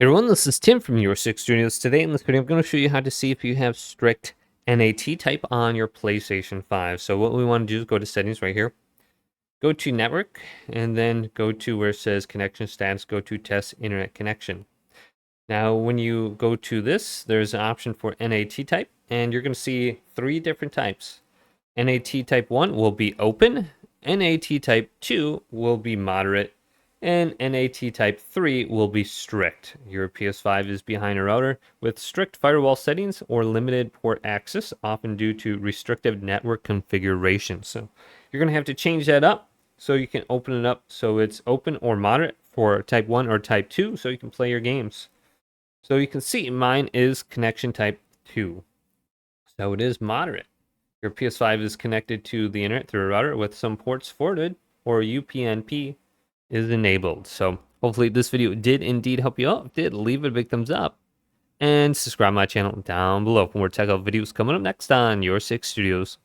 Hey everyone, this is Tim from Your Six Studios. Today in this video, I'm going to show you how to see if you have strict NAT type on your PlayStation 5. So what we want to do is go to settings right here, go to network, and then go to where it says connection status, go to test internet connection. Now, when you go to this, there's an option for NAT type, and you're going to see three different types. NAT type 1 will be open, NAT type 2 will be moderate, and NAT type 3 will be strict. Your PS5 is behind a router with strict firewall settings or limited port access, often due to restrictive network configuration. So you're going to have to change that up so you can open it up so it's open or moderate for type 1 or type 2 so you can play your games. So you can see mine is connection type 2. So it is moderate. Your PS5 is connected to the internet through a router with some ports forwarded, or UPnP is enabled. So hopefully this video did indeed help you out. If it did, leave it a big thumbs up and subscribe to my channel down below for more tech videos coming up next on Your Six Studios.